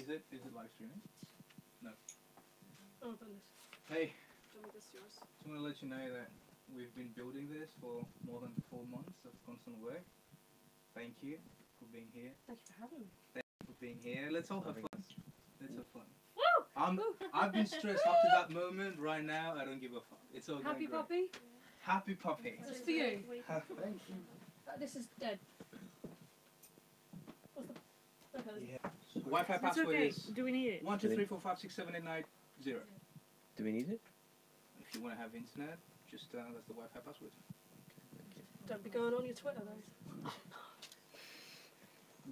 Is it live streaming? No. Oh, goodness. Hey. This is yours. Just want to let you know that we've been building this for more than 4 months of constant work. Thank you for being here. Thank you for having me. Thank you for being here. Let's all have fun. Let's have fun. Woo! I've been stressed up to that moment. Right now, I don't give a fuck. It's all Happy going great. puppy? Happy puppy. This is for you. Thank you. This is dead. What's the... Okay. Yeah. Wi-Fi password okay. is Do we need it? 1 2 3 4 5 6 7 8 9 0. Do we need it? If you want to have internet, just that's the Wi-Fi password. Don't be going on your Twitter though.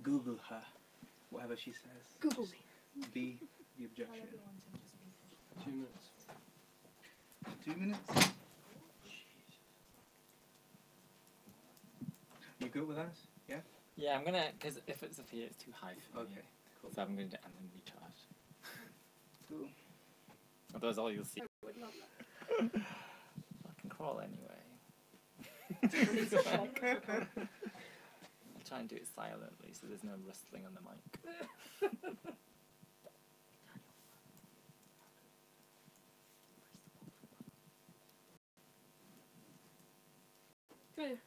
Google her. Whatever she says. Google me. Be the objection. 2 minutes. 2 minutes? You good with us? Yeah? Yeah, I'm gonna, because if it's up here, it's too high for me. Okay, cool. So I'm gonna do it and then recharge. Cool. Otherwise, all you'll see. I would love that. I can crawl anyway. I'll try and do it silently so there's no rustling on the mic. Good.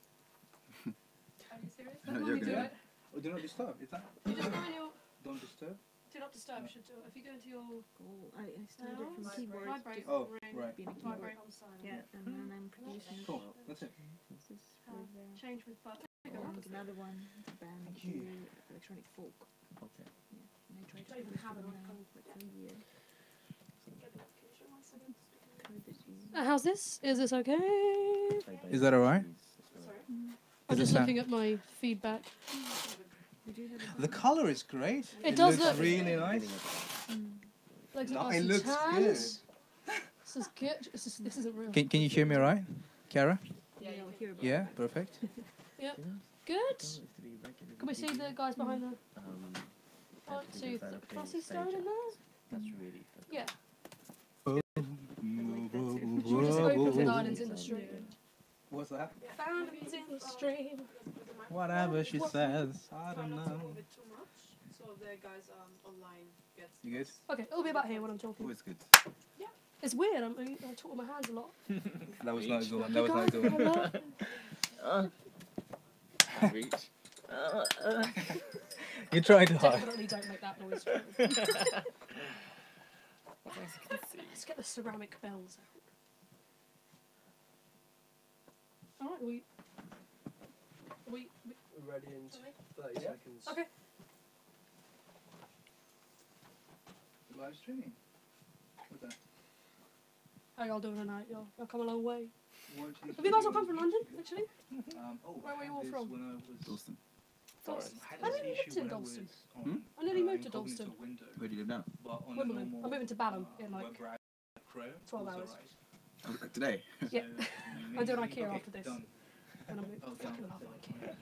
Are you serious? No, Let you're me do good. it. Oh, do not disturb, is that? You just go in your... Don't disturb? Do not disturb, you should do it. If you go into your... I started from Sounds? keyboard. Vibrate. Oh, ring, right. Being a keyboard. Vibrate on silent. Yeah, and then I'm producing. Cool, that's it. This is with Change with button. and another one, the band Thank you. electronic folk. Okay. Yeah, and I tried to Don't even produce have for it them on now for 2 years. Get the notification, 1 second. Code that you How's this? Is this okay? Is that alright? Sorry. Does I'm it just sound- looking at my feedback. we do have a The colour is great. It does looks look- really nice. Like No, nice it and looks tans. good. This is good. This isn't real. Can you hear me alright, Kara? yeah, you'll hear about Yeah, it. perfect. Good. Can we see the guys behind the... 1, 2, 3. Can I see stone in there? That's really Yeah. Should Should we just open with islands in the stream? What's that? Islands in the stream. Whatever she says, I don't know. So the guys online get. You good? Okay, it'll be about here when I'm talking. Always good. It's weird. I talk with my hands a lot. That was not good. Like, That was not guys, good. hello? Reach. You tried hard. Definitely don't make that noise. Let's get the ceramic bells out. Alright, we We're ready in 30 Yeah. seconds. okay. Live streaming. What's that? How y'all doing tonight? Y'all come a long way. Have Have you guys all come from London, actually? Where were you all from? When I was Dalston. Dalston. I had I this nearly lived issue in when I Dalston. was on, I nearly moved to incognito Dalston. window, Where do you live now? but on a Wimbledon. normal, I'm moving to Balham in like web browser, Chrome, 12 it was hours. alright. Today? Yeah. So, I'm doing maybe- IKEA okay, after this. Done. when I move. Oh, Fucking done. love IKEA.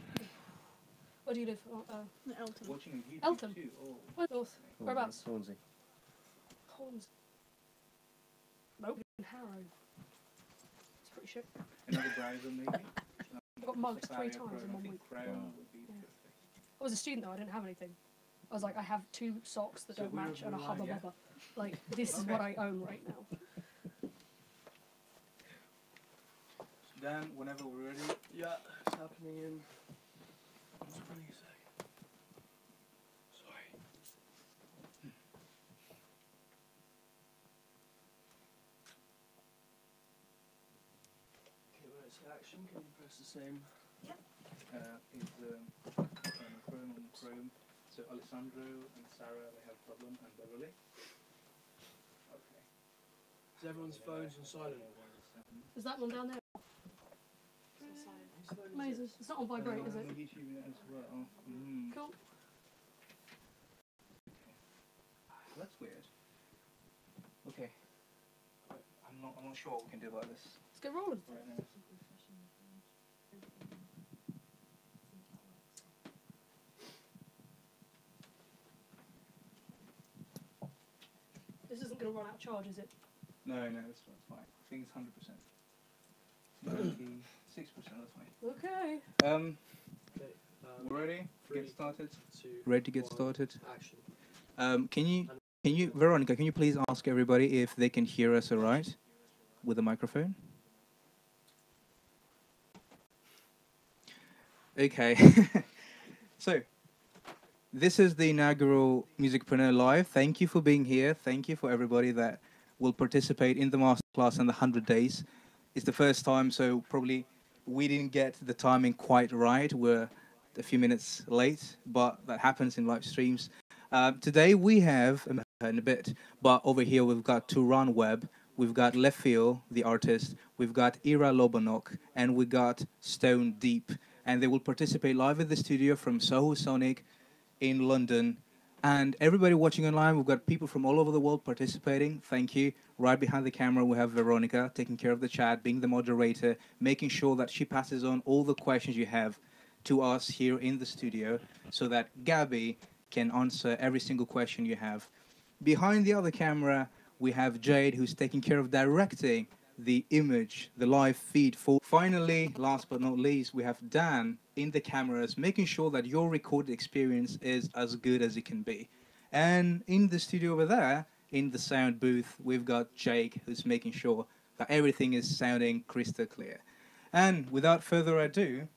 Where do you live? Elton. Watching on YouTube Eltham. too. Oh. Where north? Whereabouts? Swansea. Horns. Nope. Harrow. It's pretty shit. Another browser maybe. I got mugged 3 Safari or times Chrome. in I 1 think week. Chrome would be Yeah. perfect. I was a student though, I didn't have anything. I was like, I have 2 socks that So don't we're match and a live, hubba yeah? bubba. Like, this is Okay. what I own right now. Dan, whenever we're ready. Yeah, it's happening in 20 seconds. Sorry. Okay, when it's action, can you press the same? Is Chrome on Chrome. So Alessandro and Sarah, they have a problem, and Beverly. Okay. Is everyone's phones on silent? Is that one down there? Amazing. It's not on vibrate, is it? YouTube as well. Mm. Cool. That's weird. Okay. I'm not sure what we can do about this Let's get rolling. right now. This isn't going to run out of charge, is it? No, that's fine. I think it's 100%. 96%, that's fine. Okay. Okay. We're ready? Three, Get started? 2, Ready to get 1, started? Action. Veronica, can you please ask everybody if they can hear us all right with the microphone? Okay. So, this is the inaugural Musicpreneur Live. Thank you for being here. Thank you for everybody that will participate in the masterclass in the 100 days. It's the first time, so probably we didn't get the timing quite right. We're a few minutes late, but that happens in live streams. Today we have, in a bit, but over here we've got Turan Webb, we've got Lefio, the artist, we've got Ira Lobanok, and we got Stone Deep. And they will participate live in the studio from Soho Sonic in London. And everybody watching online, we've got people from all over the world participating. Thank you. Right behind the camera, we have Veronica taking care of the chat, being the moderator, making sure that she passes on all the questions you have to us here in the studio so that Gabby can answer every single question you have. Behind the other camera, we have Jade, who's taking care of directing the image, the live feed. For finally, last but not least, we have Dan in the cameras, making sure that your recorded experience is as good as it can be. And in the studio over there, in the sound booth, we've got Jake, who's making sure that everything is sounding crystal clear. And without further ado,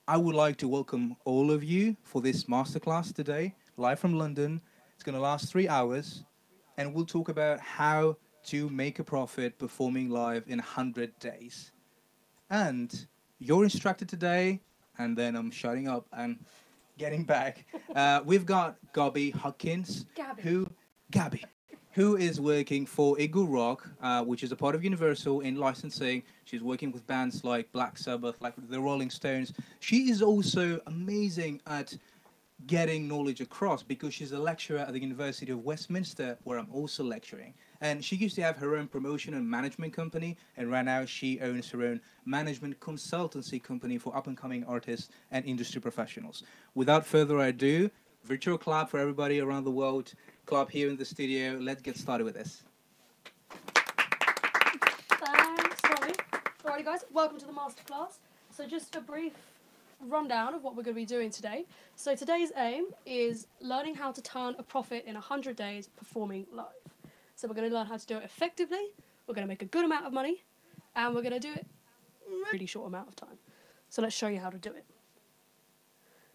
I would like to welcome all of you for this masterclass today, live from London. It's going to last 3 hours, and we'll talk about how to make a profit performing live in 100 days. And you're instructed today, and then I'm shutting up and getting back. We've got Gabby Hawkins, who is working for Eagle Rock, which is a part of Universal in licensing. She's working with bands like Black Sabbath, like the Rolling Stones. She is also amazing at getting knowledge across because she's a lecturer at the University of Westminster, where I'm also lecturing. And she used to have her own promotion and management company, and right now she owns her own management consultancy company for up-and-coming artists and industry professionals. Without further ado, virtual clap for everybody around the world. Clap here in the studio. Let's get started with this. Thanks, Tommy. Alrighty, guys, welcome to the masterclass. So just a brief rundown of what we're going to be doing today. So today's aim is learning how to turn a profit in 100 days performing live. So we're going to learn how to do it effectively, we're going to make a good amount of money, and we're going to do it in a really short amount of time. So let's show you how to do it.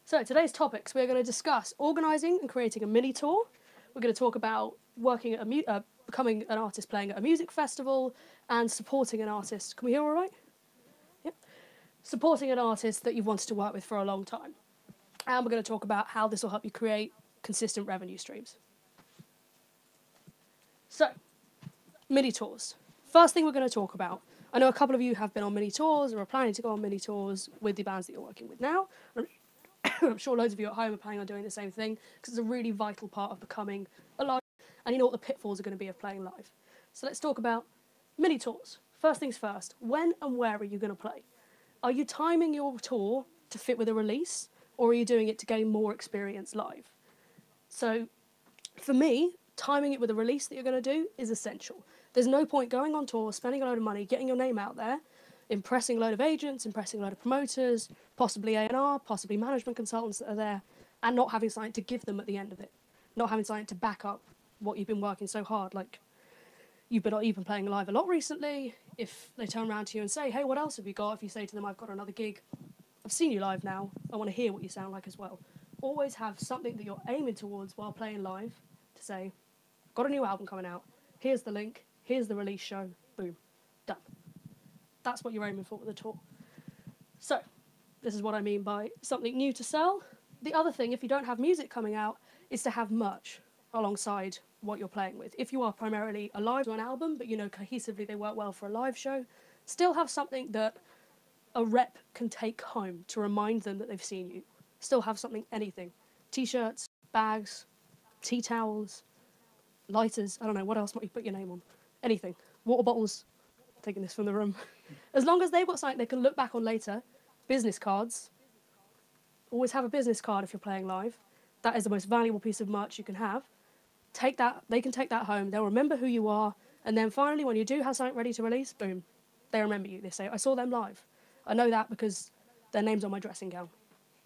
So today's topics, we're going to discuss organising and creating a mini tour. We're going to talk about working at becoming an artist playing at a music festival and supporting an artist. Can we hear all right? Yep. Supporting an artist that you've wanted to work with for a long time. And we're going to talk about how this will help you create consistent revenue streams. So, mini tours. First thing we're going to talk about. I know a couple of you have been on mini tours or are planning to go on mini tours with the bands that you're working with now. I'm sure loads of you at home are planning on doing the same thing because it's a really vital part of becoming a live, and you know what the pitfalls are going to be of playing live. So let's talk about mini tours. First things first, when and where are you going to play? Are you timing your tour to fit with a release, or are you doing it to gain more experience live? So for me, timing it with a release that you're going to do is essential. There's no point going on tour, spending a load of money, getting your name out there, impressing a load of agents, impressing a load of promoters, possibly A&R, possibly management consultants that are there, and not having something to give them at the end of it. Not having something to back up what you've been working so hard. Like, you've been playing live a lot recently. If they turn around to you and say, hey, what else have you got? If you say to them, I've got another gig, I've seen you live now, I want to hear what you sound like as well. Always have something that you're aiming towards while playing live to say, got a new album coming out, here's the link, here's the release show, boom, done. That's what you're aiming for with the tour. So, this is what I mean by something new to sell. The other thing, if you don't have music coming out, is to have merch alongside what you're playing with. If you are primarily a live or an album, but you know cohesively they work well for a live show, still have something that a rep can take home to remind them that they've seen you. Still have something, anything. T-shirts, bags, tea towels, lighters, I don't know, what else might you put your name on? Anything. Water bottles, taking this from the room. As long as they've got something they can look back on later, business cards. Always have a business card if you're playing live. That is the most valuable piece of merch you can have. Take that, they can take that home, they'll remember who you are, and then finally when you do have something ready to release, boom, they remember you. They say, I saw them live. I know that because their name's on my dressing gown.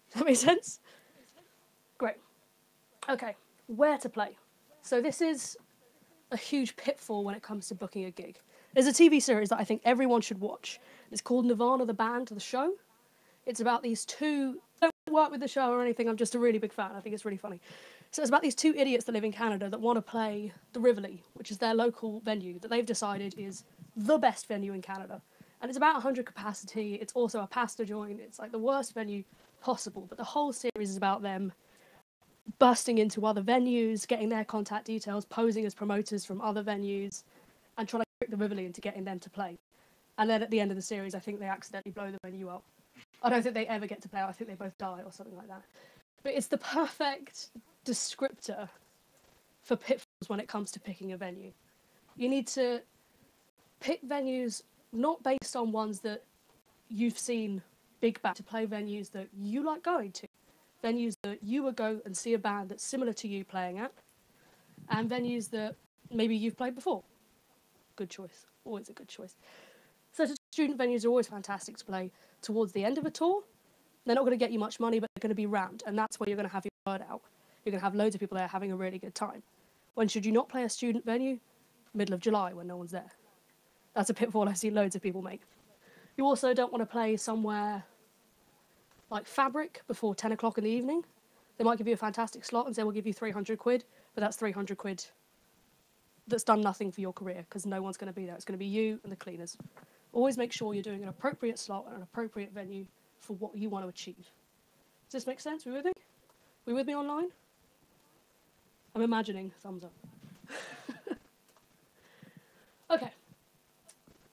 Does that make sense? Great. Okay, Where to play. So this is a huge pitfall when it comes to booking a gig. There's a TV series that I think everyone should watch. It's called Nirvana, the band, the show. It's about these two, I don't work with the show or anything, I'm just a really big fan, I think it's really funny. So it's about these two idiots that live in Canada that want to play the Rivoli, which is their local venue that they've decided is the best venue in Canada. And it's about 100 capacity, it's also a pasta joint, it's like the worst venue possible, but the whole series is about them bursting into other venues, getting their contact details, posing as promoters from other venues, and trying to trick the Rivoli into getting them to play. And then at the end of the series, I think they accidentally blow the venue up. I don't think they ever get to play. I think they both die or something like that. But it's the perfect descriptor for pitfalls when it comes to picking a venue. You need to pick venues not based on ones that you've seen big band, to play venues that you like going to, venues that you would go and see a band that's similar to you playing at, and venues that maybe you've played before. Good choice. Always a good choice. So student venues are always fantastic to play towards the end of a tour. They're not going to get you much money, but they're going to be rammed, and that's where you're going to have your word out. You're going to have loads of people there having a really good time. When should you not play a student venue? Middle of July when no one's there. That's a pitfall I've seen loads of people make. You also don't want to play somewhere like Fabric before 10 o'clock in the evening. They might give you a fantastic slot and say, we'll give you 300 quid, but that's 300 quid that's done nothing for your career because no one's going to be there. It's going to be you and the cleaners. Always make sure you're doing an appropriate slot and an appropriate venue for what you want to achieve. Does this make sense? Are we with me? Are we with me online? I'm imagining thumbs up. Okay.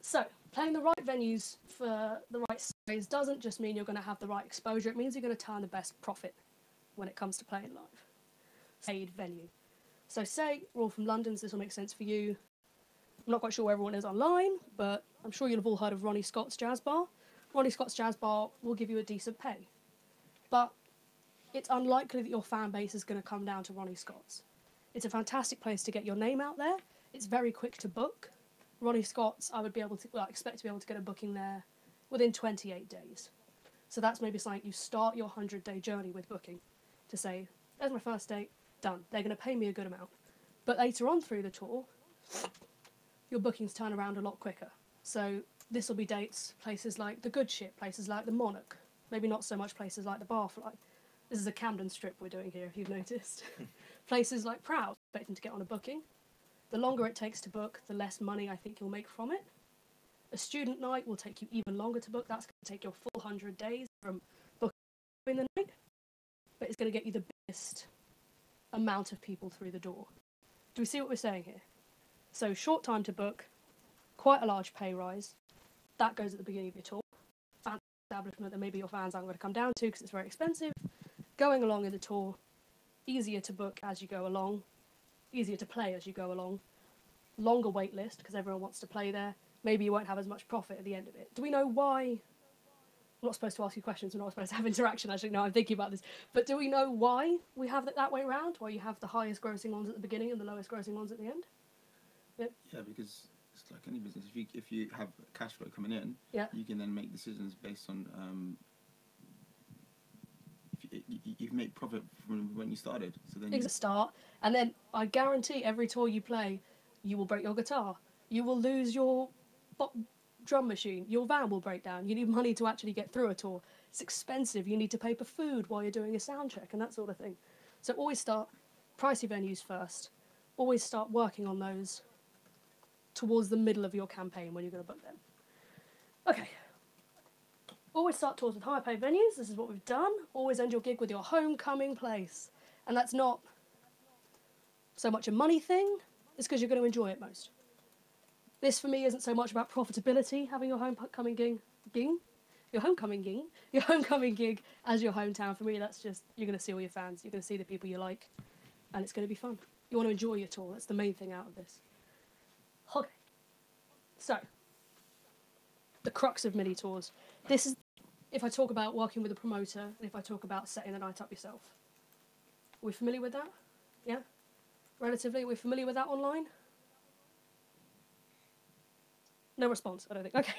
So, playing the right venues for the right size doesn't just mean you're going to have the right exposure. It means you're going to turn the best profit when it comes to playing live. Paid venue. So say we're all from London, so this will make sense for you. I'm not quite sure where everyone is online, but I'm sure you'll have all heard of Ronnie Scott's Jazz Bar. Ronnie Scott's Jazz Bar will give you a decent pay. But it's unlikely that your fan base is going to come down to Ronnie Scott's. It's a fantastic place to get your name out there. It's very quick to book. Ronnie Scott's, I would be able to, well, I expect to be able to get a booking there within 28 days. So that's maybe something you start your 100-day journey with booking to say, there's my first date, done. They're going to pay me a good amount. But later on through the tour, your bookings turn around a lot quicker. So this will be dates, places like the Good Ship, places like the Monarch, maybe not so much places like the Barfly. This is a Camden strip we're doing here, if you've noticed. Places like Proud, expecting to get on a booking. The longer it takes to book, the less money I think you'll make from it. A student night will take you even longer to book. That's going to take your full 100 days from booking the night. But it's going to get you the biggest amount of people through the door. Do we see what we're saying here? So short time to book, quite a large pay rise. That goes at the beginning of your tour. Fancy establishment that maybe your fans aren't going to come down to because it's very expensive. Going along in the tour, easier to book as you go along, easier to play as you go along. Longer wait list because everyone wants to play there. Maybe you won't have as much profit at the end of it. Do we know why? I'm not supposed to ask you questions, we're not supposed to have interaction, actually, no, I'm thinking about this. But do we know why we have it that way around? Why you have the highest grossing ones at the beginning and the lowest grossing ones at the end? Yeah, because it's like any business. If you have cash flow coming in, Yeah. you can then make decisions based on you make profit from when you started. So then It's a start, and then I guarantee every tour you play, you will break your guitar, you will lose your drum machine, your van will break down. You need money to actually get through a tour. It's expensive. You need to pay for food while you're doing a sound check and that sort of thing. So always start pricey venues first. Always start working on those towards the middle of your campaign when you're going to book them. Okay. Always start tours with higher paid venues. This is what we've done. Always end your gig with your homecoming place. And that's not so much a money thing. It's because you're going to enjoy it most. This, for me, isn't so much about profitability, having your homecoming gig as your hometown. For me, that's just, you're going to see all your fans. You're going to see the people you like. And it's going to be fun. You want to enjoy your tour. That's the main thing out of this. Okay. So, the crux of mini tours. This is if I talk about working with a promoter and if I talk about setting the night up yourself. Are we familiar with that? Yeah? Relatively? Are we familiar with that online? No response, I don't think. Okay.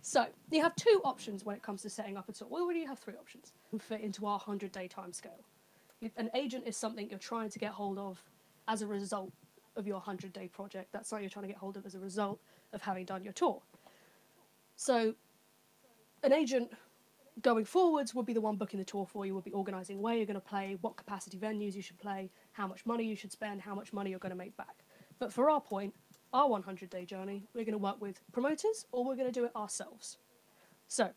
So, you have two options when it comes to setting up a tour. Well, we already have three options. Fit into our 100-day timescale. An agent is something you're trying to get hold of as a result of your 100-day project. That's something you're trying to get hold of as a result of having done your tour. So an agent going forwards would be the one booking the tour for you, would be organising where you're going to play, what capacity venues you should play, how much money you should spend, how much money you're going to make back. But for our point, our 100-day journey, we're going to work with promoters or we're going to do it ourselves. So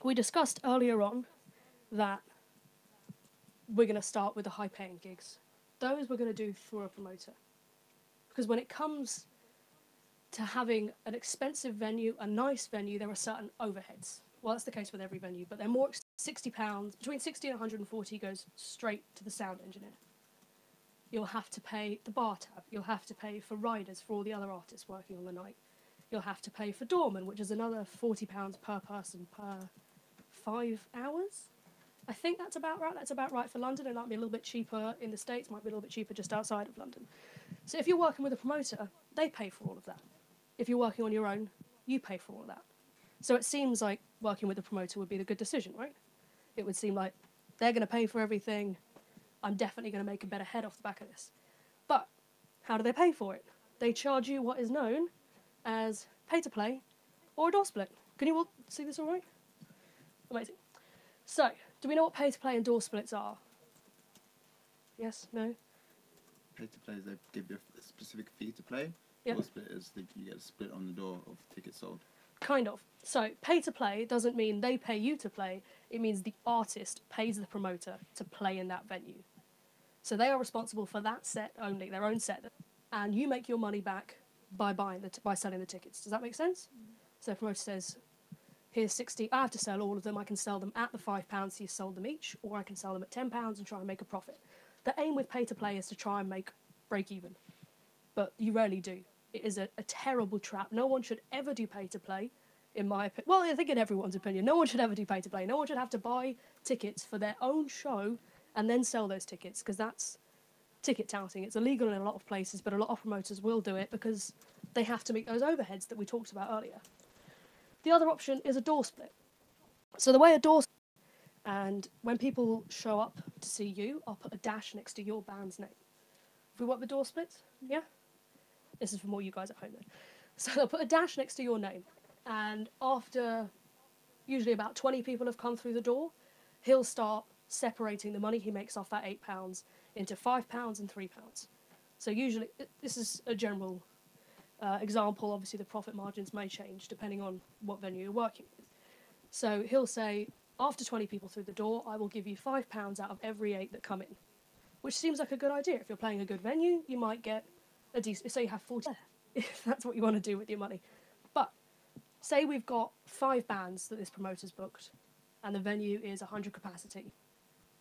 we discussed earlier on that we're going to start with the high-paying gigs. Those we're going to do through a promoter. Because when it comes to having an expensive venue, a nice venue, there are certain overheads. Well, that's the case with every venue, but they're more £60, between 60 and 140 goes straight to the sound engineer. You'll have to pay the bar tab. You'll have to pay for riders for all the other artists working on the night. You'll have to pay for doorman, which is another £40 per person per 5 hours. I think that's about right. That's about right for London. It might be a little bit cheaper in the States, might be a little bit cheaper just outside of London. So if you're working with a promoter, they pay for all of that. If you're working on your own, you pay for all of that. So it seems like working with a promoter would be the good decision, right? It would seem like they're going to pay for everything. I'm definitely going to make a better head off the back of this. But how do they pay for it? They charge you what is known as pay-to-play or a door split. Can you all see this all right? Amazing. So, do we know what pay-to-play and door splits are? Yes? No? Pay to play is they give you a specific fee to play. Yeah. Door split is that you get a split on the door of tickets sold. Kind of. So, pay-to-play doesn't mean they pay you to play. It means the artist pays the promoter to play in that venue. So they are responsible for that set only, their own set. And you make your money back by by selling the tickets. Does that make sense? So the promoter says, here's 60, I have to sell all of them. I can sell them at the £5 so you sold them each, or I can sell them at £10 and try and make a profit. The aim with pay-to-play is to try and break even. But you rarely do. It is a terrible trap. No one should ever do pay-to-play, in my opinion. Well, I think in everyone's opinion. No one should ever do pay-to-play. No one should have to buy tickets for their own show and then sell those tickets, because that's ticket touting. It's illegal in a lot of places, but a lot of promoters will do it because they have to meet those overheads that we talked about earlier. The other option is a door split. So the way a door split, and when people show up to see you, I'll put a dash next to your band's name. If we work with door splits, yeah? This is for more you guys at home then. So they'll put a dash next to your name, and after usually about 20 people have come through the door, he'll start separating the money he makes off that £8 into £5 and £3. So usually, this is a general example. Obviously, the profit margins may change depending on what venue you're working with. So he'll say, after 20 people through the door, I will give you £5 out of every 8 that come in, which seems like a good idea. If you're playing a good venue, you might get a decent, say you have 40, if that's what you want to do with your money. But say we've got 5 bands that this promoter's booked, and the venue is 100 capacity.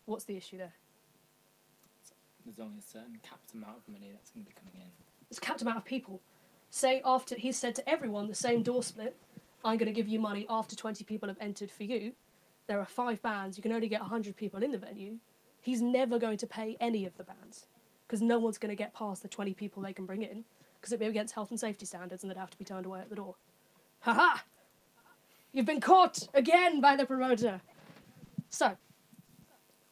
What's the issue there? There's only a certain capped amount of money that's going to be coming in. It's a capped amount of people. Say after he's said to everyone the same door split, I'm going to give you money after 20 people have entered for you. There are 5 bands. You can only get 100 people in the venue. He's never going to pay any of the bands because no one's going to get past the 20 people they can bring in because it'd be against health and safety standards and they'd have to be turned away at the door. Ha-ha! You've been caught again by the promoter. So,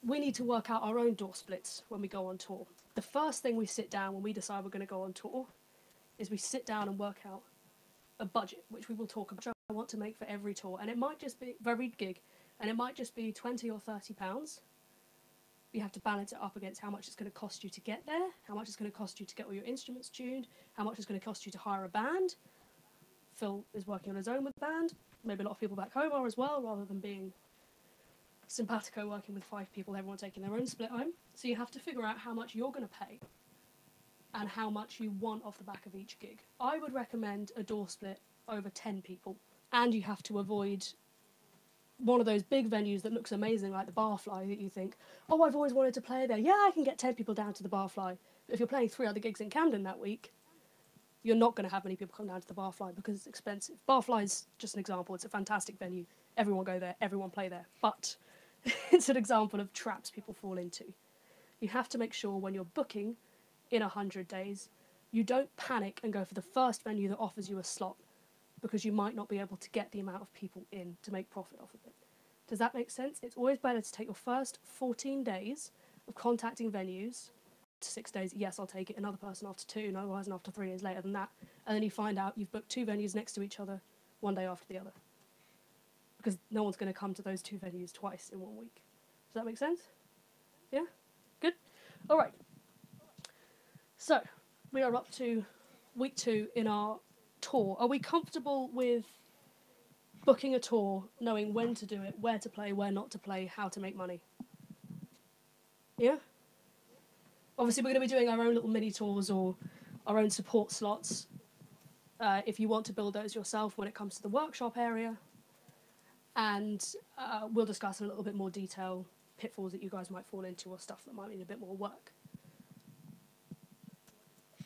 we need to work out our own door splits when we go on tour. The first thing we sit down when we decide we're going to go on tour is we sit down and work out a budget, which we will talk about. I want to make for every tour, and it might just be for every gig, and it might just be £20 or £30. You have to balance it up against how much it's going to cost you to get there, how much it's going to cost you to get all your instruments tuned, how much it's going to cost you to hire a band. Phil is working on his own with the band. Maybe a lot of people back home are as well, rather than being simpatico working with 5 people, everyone taking their own split home. So you have to figure out how much you're going to pay and how much you want off the back of each gig. I would recommend a door split over 10 people. And you have to avoid one of those big venues that looks amazing, like the Barfly, that you think, oh, I've always wanted to play there. Yeah, I can get 10 people down to the Barfly. But if you're playing 3 other gigs in Camden that week, you're not going to have many people come down to the Barfly because it's expensive. Barfly's just an example. It's a fantastic venue. Everyone go there. Everyone play there. But it's an example of traps people fall into. You have to make sure when you're booking in 100 days, you don't panic and go for the first venue that offers you a slot because you might not be able to get the amount of people in to make profit off of it. Does that make sense? It's always better to take your first 14 days of contacting venues. 6 days, yes, I'll take it. Another person after 2, another person after 3 days later than that. And then you find out you've booked 2 venues next to each other, one day after the other. Because no one's going to come to those 2 venues twice in 1 week. Does that make sense? Yeah? Good? All right. So, we are up to week 2 in our tour. Are we comfortable with booking a tour, knowing when to do it, where to play, where not to play, how to make money? Yeah? Obviously, we're going to be doing our own little mini tours or our own support slots if you want to build those yourself when it comes to the workshop area. And we'll discuss in a little bit more detail pitfalls that you guys might fall into or stuff that might need a bit more work.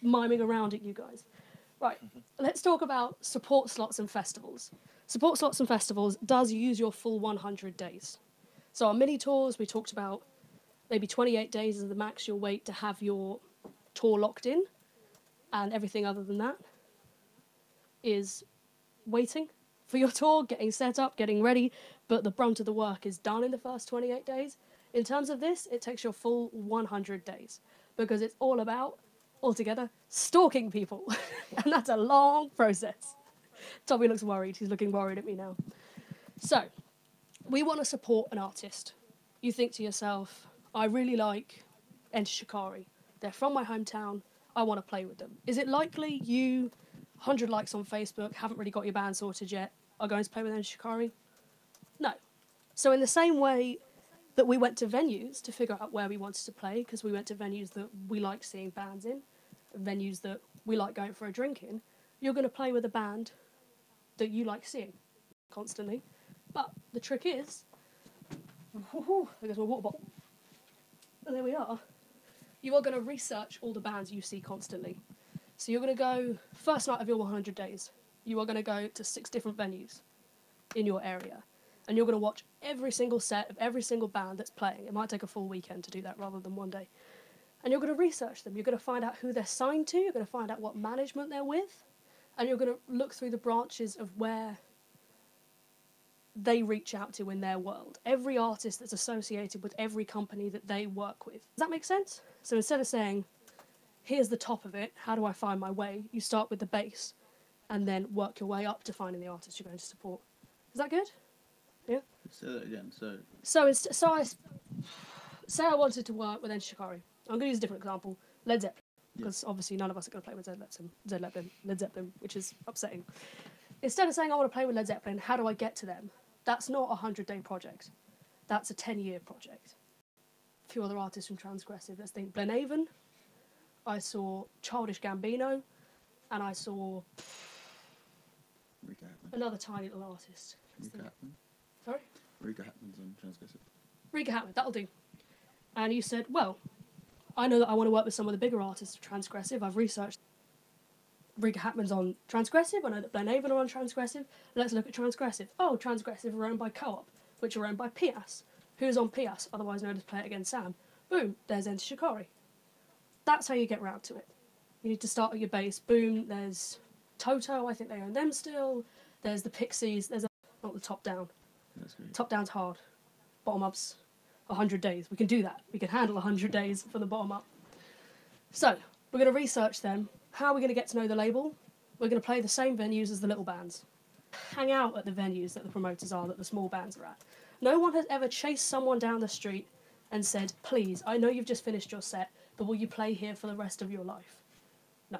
Miming around at you guys. Right, let's talk about support slots and festivals. Support slots and festivals does use your full 100 days. So our mini tours, we talked about maybe 28 days is the max you'll wait to have your tour locked in, and everything other than that is waiting for your tour, getting set up, getting ready, but the brunt of the work is done in the first 28 days. In terms of this, it takes your full 100 days, because it's all about, altogether, stalking people, and that's a long process. Tommy looks worried. He's looking worried at me now. So, we want to support an artist. You think to yourself, I really like Enter Shikari. They're from my hometown. I want to play with them. Is it likely you, 100 likes on Facebook, haven't really got your band sorted yet, are going to play with Enter Shikari? No. So in the same way that we went to venues to figure out where we wanted to play, because we went to venues that we like seeing bands in, venues that we like going for a drink in, you're going to play with a band that you like seeing constantly. But the trick is, there goes my water bottle. And there we are. You are going to research all the bands you see constantly. So you're going to go, first night of your 100 days, you are going to go to 6 different venues in your area. And you're going to watch every single set of every single band that's playing. It might take a full weekend to do that rather than one day. And you're going to research them. You're going to find out who they're signed to. You're going to find out what management they're with. And you're going to look through the branches of where they reach out to in their world. Every artist that's associated with every company that they work with. Does that make sense? So instead of saying, here's the top of it, how do I find my way? You start with the base and then work your way up to finding the artist you're going to support. Is that good? Yeah? Say that again. Say I wanted to work with Enter Shikari. I'm going to use a different example. Led Zeppelin. Because obviously none of us are going to play with Led Zeppelin, which is upsetting. Instead of saying I want to play with Led Zeppelin, how do I get to them? That's not a 100-day project. That's a 10-year project. A few other artists from Transgressive. Let's think Blenhaven. I saw Childish Gambino. And I saw Rika Hatman. another tiny little artist. Rika Hatman. Sorry? Rika Hatman's on Transgressive. Rika Hatman, that'll do. And you said, well, I know that I want to work with some of the bigger artists of Transgressive. I've researched Rika Hatman's on Transgressive. I know that Blenhaven are on Transgressive. Let's look at Transgressive. Oh, Transgressive are owned by Co-op, which are owned by Pias. Who's on Pias, otherwise known as Play It Again Sam? Boom, there's Enter Shikari. That's how you get round to it. You need to start at your base. Boom, there's Toto, I think they own them still. There's the Pixies. There's not the top down. That's great. Top down's hard. Bottom up's 100 days. We can do that. We can handle 100 days for the bottom up. So, we're going to research them. How are we going to get to know the label? We're going to play the same venues as the little bands. Hang out at the venues that the promoters are, that the small bands are at. No one has ever chased someone down the street and said, please, I know you've just finished your set, but will you play here for the rest of your life? No.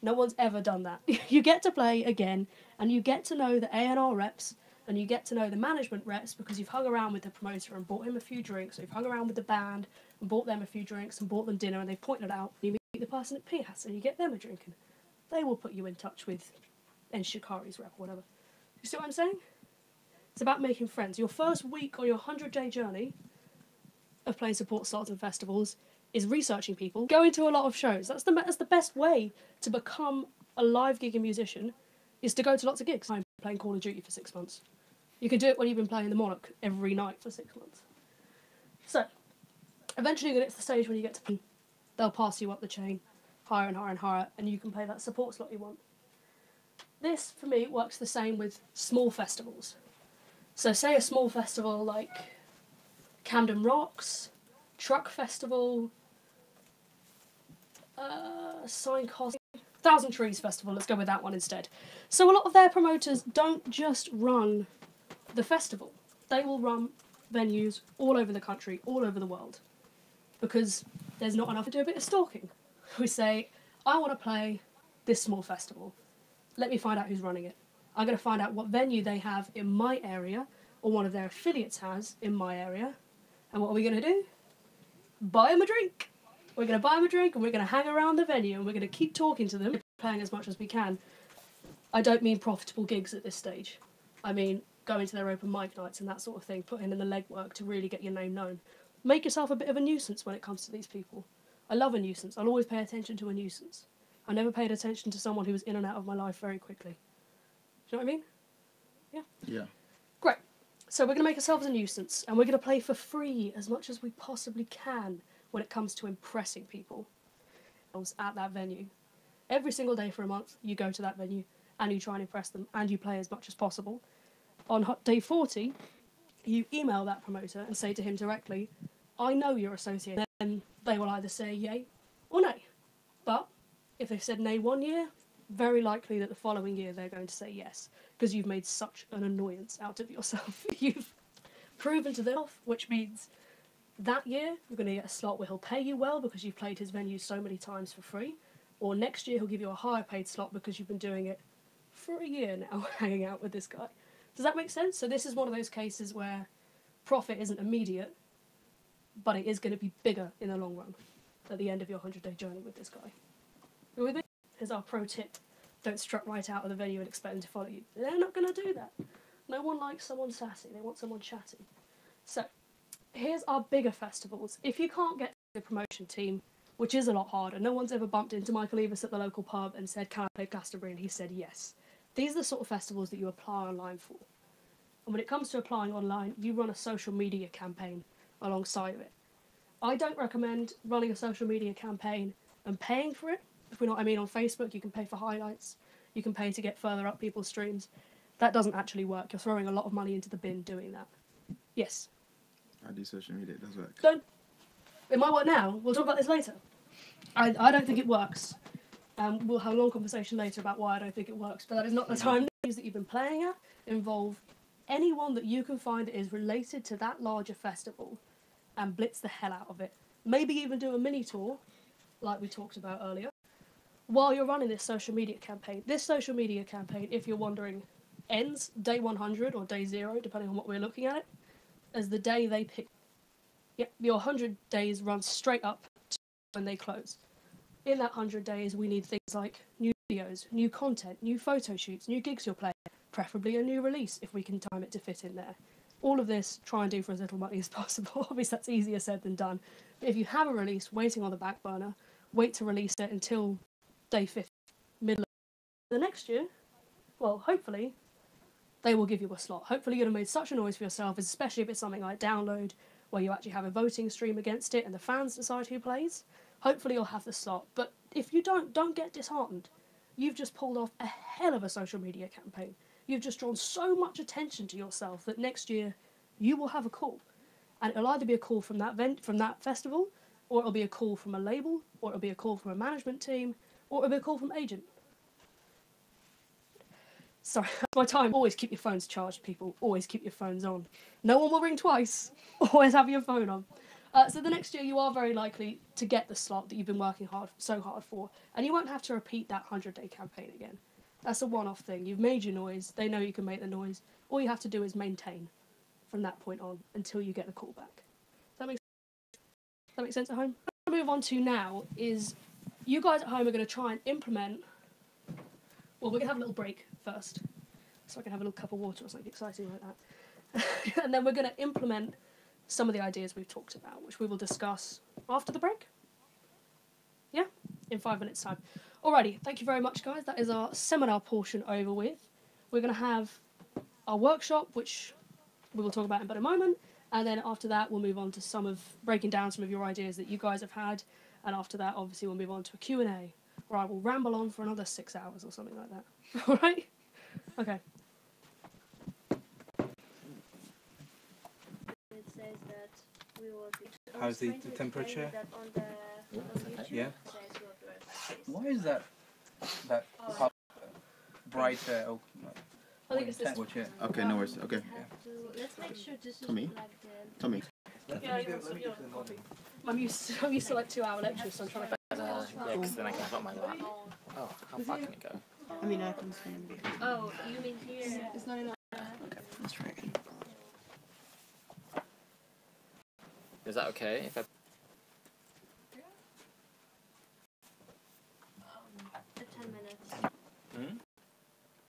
No one's ever done that. You get to play again, and you get to know the A&R reps, and you get to know the management reps because you've hung around with the promoter and bought him a few drinks, or you've hung around with the band and bought them a few drinks and bought them dinner, and they've pointed it out. You meet the person at Pias and you get them a drink, and they will put you in touch with Shikari's rep or whatever. You see what I'm saying? It's about making friends. Your first week on your 100-day journey of playing support slots and festivals is researching people, going to a lot of shows. That's the best way to become a live gigging musician, is to go to lots of gigs. I'm playing Call of Duty for 6 months. You can do it when you've been playing the Monarch every night for 6 months. So, eventually you get to the stage when you get to, they'll pass you up the chain, higher and higher and higher, and you can play that support slot you want. This, for me, works the same with small festivals. So say a small festival like Camden Rocks, Truck Festival, Sign Cost, Thousand Trees Festival, let's go with that one instead. So a lot of their promoters don't just run the festival. They will run venues all over the country, all over the world, because there's not enough to do a bit of stalking. We say, I want to play this small festival. Let me find out who's running it. I'm going to find out what venue they have in my area, or one of their affiliates has in my area. And what are we going to do? Buy them a drink. We're going to buy them a drink and we're going to hang around the venue and we're going to keep talking to them, playing as much as we can. I don't mean profitable gigs at this stage. I mean going to their open mic nights and that sort of thing, putting in the legwork to really get your name known. Make yourself a bit of a nuisance when it comes to these people. I love a nuisance. I'll always pay attention to a nuisance. I never paid attention to someone who was in and out of my life very quickly. Do you know what I mean? Yeah? Yeah. Great. So we're going to make ourselves a nuisance and we're going to play for free as much as we possibly can when it comes to impressing people at that venue. Every single day for a month, you go to that venue and you try and impress them and you play as much as possible. On day 40, you email that promoter and say to him directly, I know you're associated. Then they will either say yay or nay. But if they've said nay one year, very likely that the following year they're going to say yes, because you've made such an annoyance out of yourself. You've proven to them, which means that year you're going to get a slot where he'll pay you well because you've played his venue so many times for free, or next year he'll give you a higher paid slot because you've been doing it for a year now, hanging out with this guy. Does that make sense? So this is one of those cases where profit isn't immediate, but it is going to be bigger in the long run at the end of your 100-day journey with this guy. You with me? Here's our pro tip. Don't strut right out of the venue and expect them to follow you. They're not going to do that. No one likes someone sassy. They want someone chatty. So here's our bigger festivals. If you can't get the promotion team, which is a lot harder, no one's ever bumped into Michael Eavis at the local pub and said, can I play Glastonbury? And he said yes. These are the sort of festivals that you apply online for. And when it comes to applying online, you run a social media campaign alongside of it. I don't recommend running a social media campaign and paying for it. If we know what I mean, on Facebook, you can pay for highlights. You can pay to get further up people's streams. That doesn't actually work. You're throwing a lot of money into the bin doing that. Yes? I do social media, it does work. Don't. It might work now. We'll talk about this later. I don't think it works. We'll have a long conversation later about why I don't think it works, but that is not the time. The games that you've been playing at involve anyone that you can find that is related to that larger festival and blitz the hell out of it. Maybe even do a mini tour, like we talked about earlier, while you're running this social media campaign. This social media campaign, if you're wondering, ends day 100 or day 0, depending on what we're looking at it, as the day they pick. Yep, your 100 days run straight up to when they close. In that 100 days, we need things like new videos, new content, new photo shoots, new gigs you're playing, preferably a new release if we can time it to fit in there. All of this, try and do for as little money as possible. Obviously, that's easier said than done. But if you have a release waiting on the back burner, wait to release it until day 50, middle of the next year. Well, hopefully, they will give you a slot. Hopefully, you'll have made such a noise for yourself, especially if it's something like Download, where you actually have a voting stream against it and the fans decide who plays. Hopefully, you'll have the slot. But if you don't get disheartened. You've just pulled off a hell of a social media campaign. You've just drawn so much attention to yourself that next year you will have a call. And it'll either be a call from that festival, or it'll be a call from a label, or it'll be a call from a management team, or it'll be a call from an agent. Sorry, that's my time. Always keep your phones charged, people. Always keep your phones on. No one will ring twice. Always have your phone on. So the next year you are very likely to get the slot that you've been working so hard for, and you won't have to repeat that 100-day campaign again. That's a one-off thing. You've made your noise. They know you can make the noise. All you have to do is maintain from that point on until you get the call back. Does that make sense at home? What I'm going to move on to now is you guys at home are going to try and implement... Well, we're going to have a little break first, so I can have a little cup of water or something exciting like that. And then we're going to implement some of the ideas we've talked about, which we will discuss after the break. Yeah? In 5 minutes' time. Alrighty, thank you very much, guys. That is our seminar portion over with. We're going to have our workshop, which we will talk about in a moment, and then after that we'll move on to breaking down some of your ideas that you guys have had, and after that obviously we'll move on to a Q&A, where I will ramble on for another 6 hours or something like that. Alright? Okay. It says that we will be How's the temperature? Okay. Yeah. Why is that color brighter? Oh, no. I think it's this. Watch it. Okay, no worries. Okay. Let's make sure this is Tommy? like the... Tommy. I'm used to like 2-hour lectures, so I'm trying to. Yeah, because then I can have it on my lap. Oh, how far can it go? I mean, I can swim. Oh, you mean here? It's not enough. Okay, let's try again. Is that okay? If I